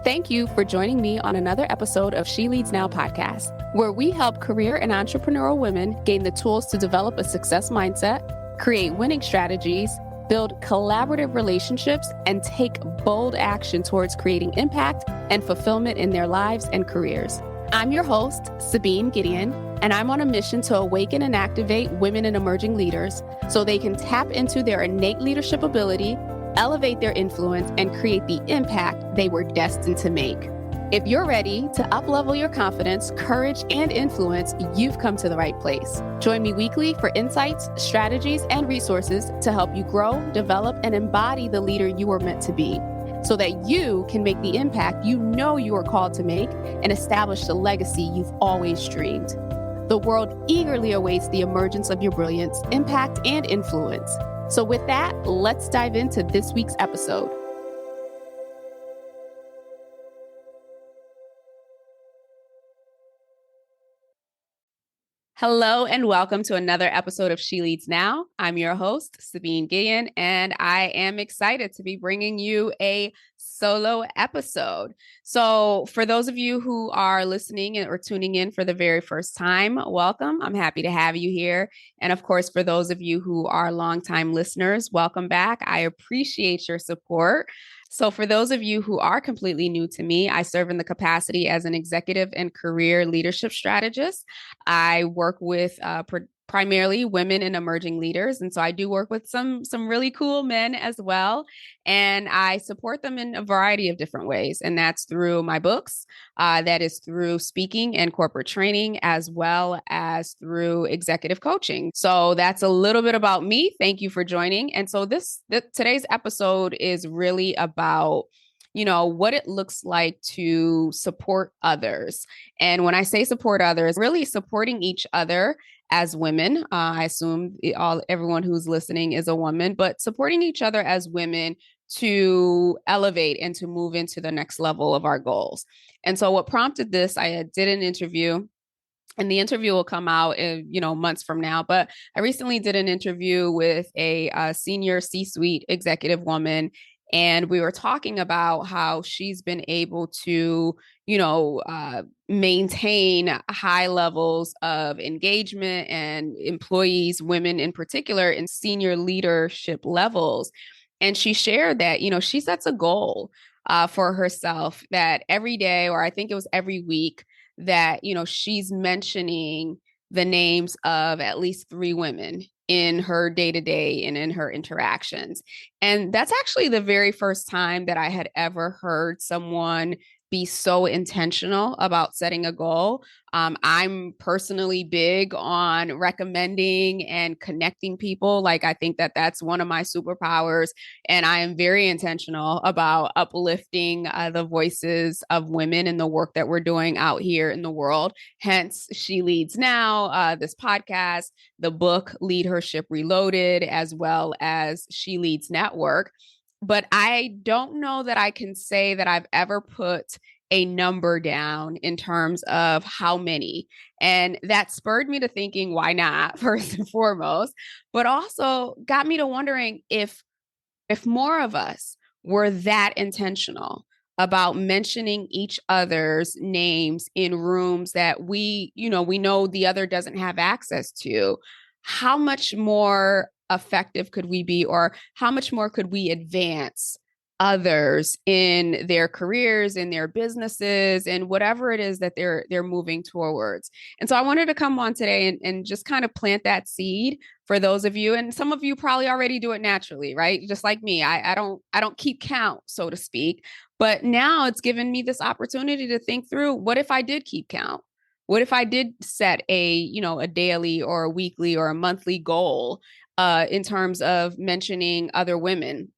Thank you for joining me on another episode of She Leads Now podcast, where we help career and entrepreneurial women gain the tools to develop a success mindset, create winning strategies, build collaborative relationships, and take bold action towards creating impact and fulfillment in their lives and careers. I'm your host, Sabine Gideon, and I'm on a mission to awaken and activate women and emerging leaders so they can tap into their innate leadership ability, elevate their influence, and create the impact they were destined to make. If you're ready to up-level your confidence, courage, and influence, you've come to the right place. Join me weekly for insights, strategies, and resources to help you grow, develop, and embody the leader you were meant to be, so that you can make the impact you know you are called to make and establish the legacy you've always dreamed. The world eagerly awaits the emergence of your brilliance, impact, and influence. So with that, let's dive into this week's episode. Hello and welcome to another episode of She Leads Now. I'm your host, Sabine Gideon, and I am excited to be bringing you a solo episode. So for those of you who are listening or tuning in for the very first time, welcome. I'm happy to have you here. And of course, for those of you who are longtime listeners, welcome back. I appreciate your support. So for those of you who are completely new to me, I serve in the capacity as an executive and career leadership strategist. I work with primarily women and emerging leaders. And so I do work with some really cool men as well. And I support them in a variety of different ways. And that's through my books, that is through speaking and corporate training, as well as through executive coaching. So that's a little bit about me. Thank you for joining. And so today's episode is really about what it looks like to support others. And when I say support others, really supporting each other as women. I assume everyone who's listening is a woman, but supporting each other as women to elevate and to move into the next level of our goals. And so what prompted this, I did an interview. And the interview will come out, months from now. But I recently did an interview with a senior C-suite executive woman. And we were talking about how she's been able to, maintain high levels of engagement and employees, women in particular, in senior leadership levels. And she shared that, she sets a goal for herself that every day, or I think it was every week, that, she's mentioning the names of at least 3 women in her day-to-day and in her interactions. And that's actually the very first time that I had ever heard someone be so intentional about setting a goal. I'm personally big on recommending and connecting people. Like, I think that that's one of my superpowers. And I am very intentional about uplifting the voices of women in the work that we're doing out here in the world. Hence, She Leads Now, this podcast, the book Leadership Reloaded, as well as She Leads Network. But I don't know that I can say that I've ever put a number down in terms of how many. And that spurred me to thinking, why not, first and foremost, but also got me to wondering if more of us were that intentional about mentioning each other's names in rooms that we know the other doesn't have access to, how much more effective could we be, or how much more could we advance others in their careers, in their businesses, and whatever it is that they're moving towards. And so I wanted to come on today and just kind of plant that seed for those of you. And some of you probably already do it naturally, right? Just like me. I don't keep count, so to speak. But now it's given me this opportunity to think through, what if I did keep count? What if I did set a daily or a weekly or a monthly goal in terms of mentioning other women?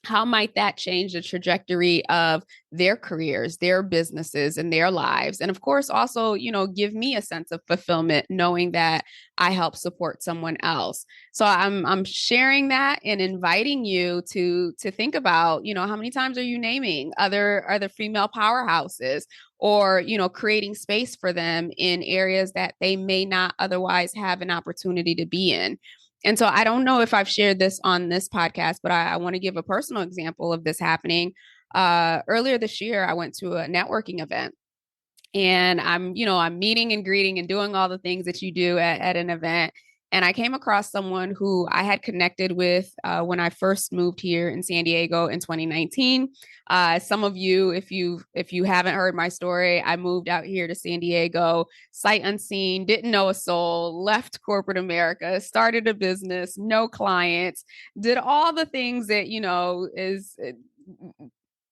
How might that change the trajectory of their careers, their businesses, and their lives? And of course, also, give me a sense of fulfillment knowing that I help support someone else. So I'm sharing that and inviting you to think about, how many times are you naming other female powerhouses, or, creating space for them in areas that they may not otherwise have an opportunity to be in. And so I don't know if I've shared this on this podcast, but I want to give a personal example of this happening. Earlier this year, I went to a networking event, and I'm meeting and greeting and doing all the things that you do at an event. And I came across someone who I had connected with when I first moved here in San Diego in 2019. Some of you, if you haven't heard my story, I moved out here to San Diego, sight unseen, didn't know a soul, left corporate America, started a business, no clients, did all the things that is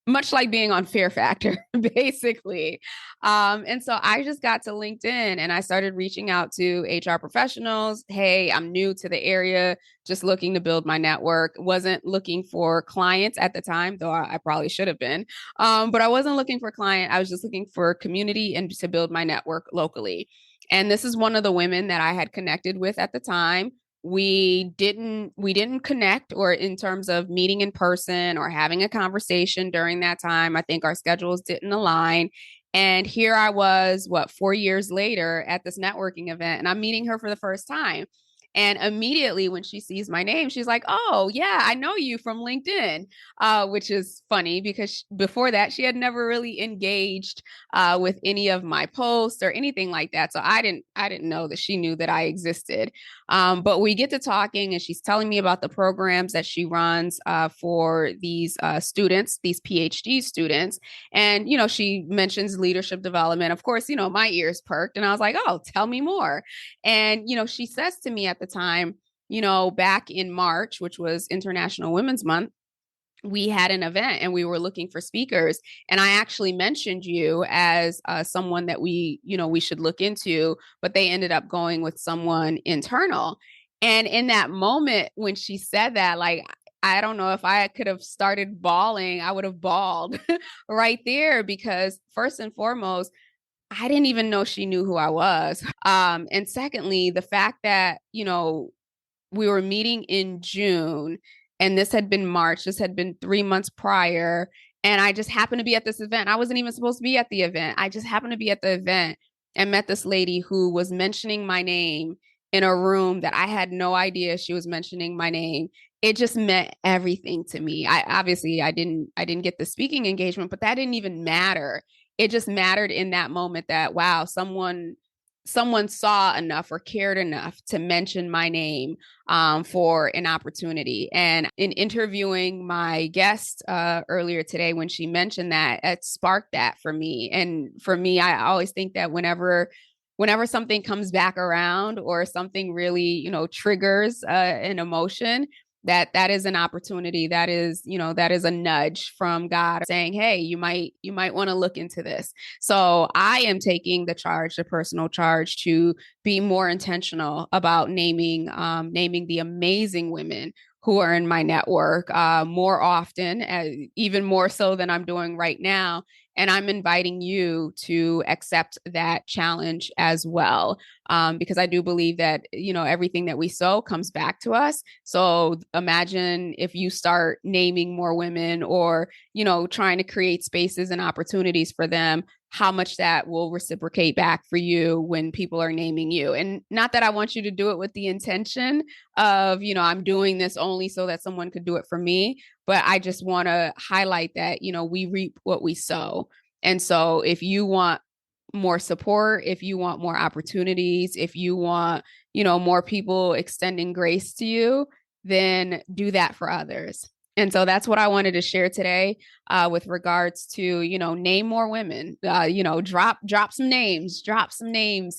much like being on Fear Factor, basically. And so I just got to LinkedIn and I started reaching out to HR professionals. Hey, I'm new to the area, just looking to build my network. Wasn't looking for clients at the time, though I probably should have been. But I wasn't looking for client. I was just looking for community and to build my network locally. And this is one of the women that I had connected with at the time. We didn't connect, or in terms of meeting in person or having a conversation during that time. I think our schedules didn't align. And here I was, 4 years later at this networking event, and I'm meeting her for the first time. And immediately when she sees my name, she's like, "Oh, yeah, I know you from LinkedIn," which is funny because before that, she had never really engaged with any of my posts or anything like that. So I didn't know that she knew that I existed. But we get to talking, and she's telling me about the programs that she runs for these students, these PhD students. And, she mentions leadership development. Of course, my ears perked, and I was like, "Oh, tell me more." And, she says to me at the time, back in March, which was International Women's Month, we had an event and we were looking for speakers, and I actually mentioned you as someone that we should look into, but they ended up going with someone internal. And in that moment when she said that, like, I don't know, if I could have started bawling, I would have bawled right there, because first and foremost, I didn't even know she knew who I was. And secondly, the fact that we were meeting in June, and this had been March. This had been 3 months prior. And I just happened to be at this event. I wasn't even supposed to be at the event. I just happened to be at the event and met this lady who was mentioning my name in a room that I had no idea she was mentioning my name. It just meant everything to me. I obviously I didn't get the speaking engagement, but that didn't even matter. It just mattered in that moment that, wow, someone saw enough or cared enough to mention my name for an opportunity. And in interviewing my guest earlier today, when she mentioned that, it sparked that for me. And for me, I always think that whenever something comes back around or something really, triggers an emotion, that is an opportunity, that is a nudge from God saying, hey, you might want to look into this. So I am taking the personal charge, to be more intentional about naming the amazing women who are in my network more often, even more so than I'm doing right now. And I'm inviting you to accept that challenge as well, because I do believe that everything that we sow comes back to us. So imagine if you start naming more women, or trying to create spaces and opportunities for them, how much that will reciprocate back for you when people are naming you. And not that I want you to do it with the intention of, I'm doing this only so that someone could do it for me, but I just want to highlight that, we reap what we sow. And so if you want more support, if you want more opportunities, if you want, more people extending grace to you, then do that for others. And so that's what I wanted to share today with regards to, name more women, drop some names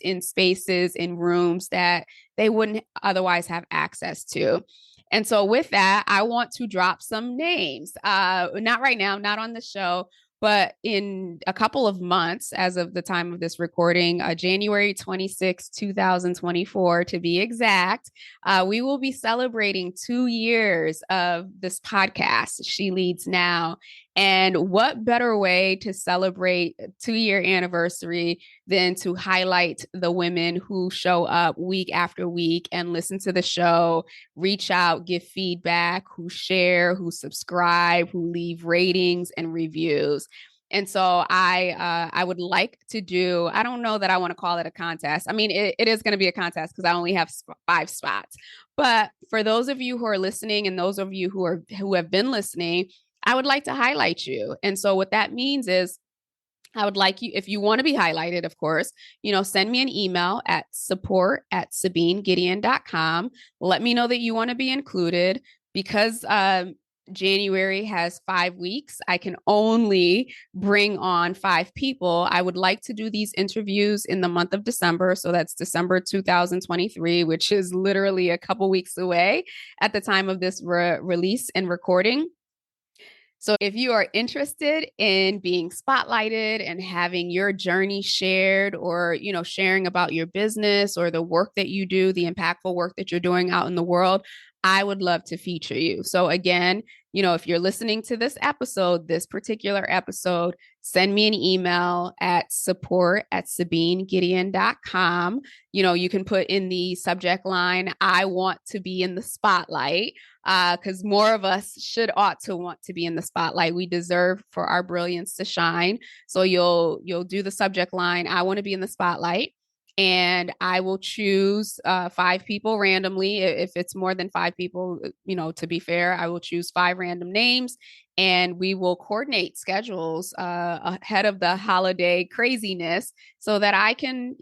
in spaces, in rooms that they wouldn't otherwise have access to. And so with that, I want to drop some names, not right now, not on the show, but in a couple of months, as of the time of this recording, January 26, 2024, to be exact, we will be celebrating 2 years of this podcast, She Leads Now. And what better way to celebrate a 2 year anniversary than to highlight the women who show up week after week and listen to the show, reach out, give feedback, who share, who subscribe, who leave ratings and reviews. And so I would like to do, I don't know that I want to call it a contest. I mean, it is going to be a contest because I only have 5 spots. But for those of you who are listening, and those of you who have been listening, I would like to highlight you. And so what that means is I would like you, if you want to be highlighted, of course, send me an email at support@sabinegideon.com. Let me know that you want to be included because January has 5 weeks. I can only bring on 5 people. I would like to do these interviews in the month of December. So that's December 2023, which is literally a couple weeks away at the time of this release and recording. So if you are interested in being spotlighted and having your journey shared, or, sharing about your business or the work that you do, the impactful work that you're doing out in the world, I would love to feature you. So again, if you're listening to this particular episode, send me an email at support@sabinegideon.com. You can put in the subject line, I want to be in the spotlight, because more of us ought to want to be in the spotlight. We deserve for our brilliance to shine. So you'll do the subject line, I want to be in the spotlight. And I will choose 5 people randomly. If it's more than 5 people, to be fair, I will choose 5 random names, and we will coordinate schedules ahead of the holiday craziness so that I can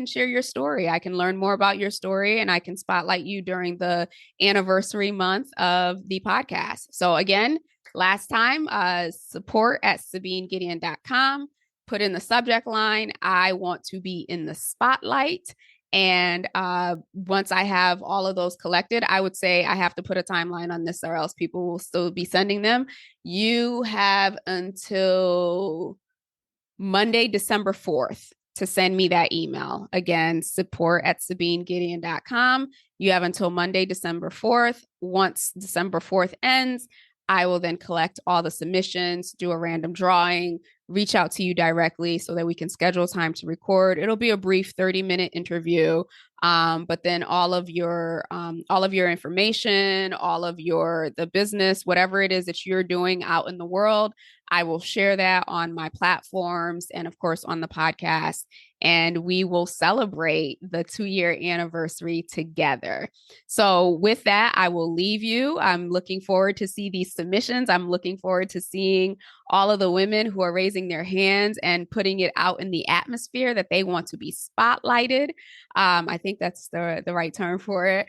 share your story. I can learn more about your story, and I can spotlight you during the anniversary month of the podcast. So again, last time, support@sabinegideon.com. Put in the subject line, I want to be in the spotlight. And once I have all of those collected, I would say I have to put a timeline on this or else people will still be sending them. You have until Monday, December 4th to send me that email. Again, support@sabinegideon.com. You have until Monday, December 4th. Once December 4th ends, I will then collect all the submissions, do a random drawing, reach out to you directly so that we can schedule time to record. It'll be a brief 30-minute interview, but then all of your information, all of the business, whatever it is that you're doing out in the world, I will share that on my platforms and, of course, on the podcast. And we will celebrate the 2-year anniversary together. So with that, I will leave you. I'm looking forward to see these submissions. I'm looking forward to seeing all of the women who are raising their hands and putting it out in the atmosphere that they want to be spotlighted. I think that's the right term for it.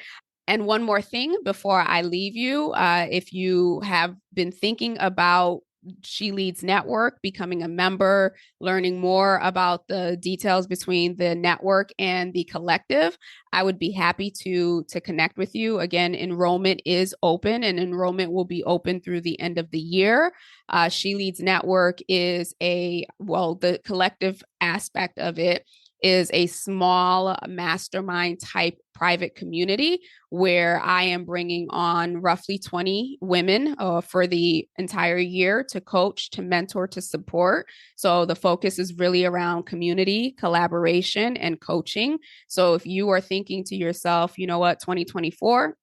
And one more thing before I leave you, if you have been thinking about She Leads Network, becoming a member, learning more about the details between the network and the collective, I would be happy to connect with you. Again, enrollment is open, and enrollment will be open through the end of the year. She Leads Network is the collective aspect of it is a small mastermind type private community where I am bringing on roughly 20 women for the entire year to coach, to mentor, to support. So the focus is really around community, collaboration, and coaching. So if you are thinking to yourself, 2024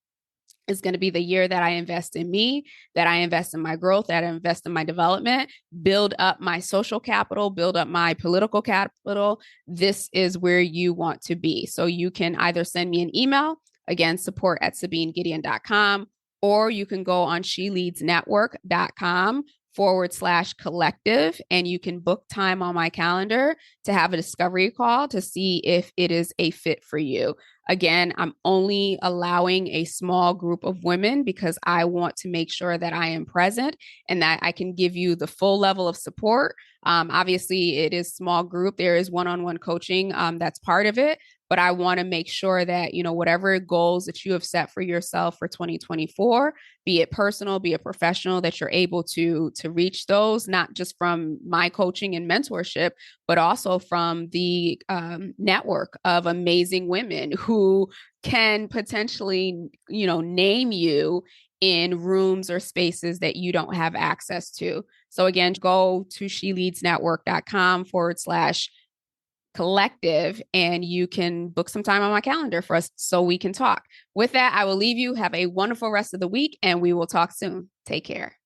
is going to be the year that I invest in me, that I invest in my growth, that I invest in my development, build up my social capital, build up my political capital, this is where you want to be. So you can either send me an email, again, support@sabinegideon.com, or you can go on sheleadsnetwork.com/collective, and you can book time on my calendar to have a discovery call to see if it is a fit for you. Again, I'm only allowing a small group of women because I want to make sure that I am present and that I can give you the full level of support. Obviously, it is small group. There is one-on-one coaching that's part of it. But I want to make sure that, whatever goals that you have set for yourself for 2024, be it personal, be it professional, that you're able to reach those, not just from my coaching and mentorship, but also from the network of amazing women who can potentially, name you in rooms or spaces that you don't have access to. So again, go to sheleadsnetwork.com/collective, and you can book some time on my calendar for us so we can talk. With that, I will leave you. Have a wonderful rest of the week, and we will talk soon. Take care.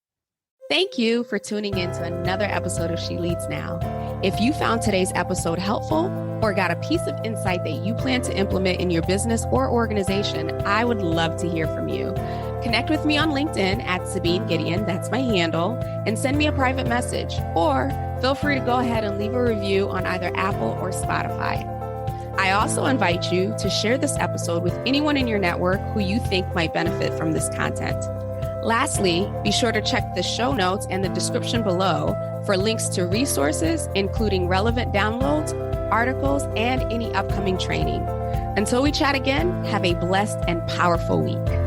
Thank you for tuning in to another episode of She Leads Now. If you found today's episode helpful or got a piece of insight that you plan to implement in your business or organization, I would love to hear from you. Connect with me on LinkedIn at Sabine Gideon, that's my handle, and send me a private message, or feel free to go ahead and leave a review on either Apple or Spotify. I also invite you to share this episode with anyone in your network who you think might benefit from this content. Lastly, be sure to check the show notes and the description below for links to resources, including relevant downloads, articles, and any upcoming training. Until we chat again, have a blessed and powerful week.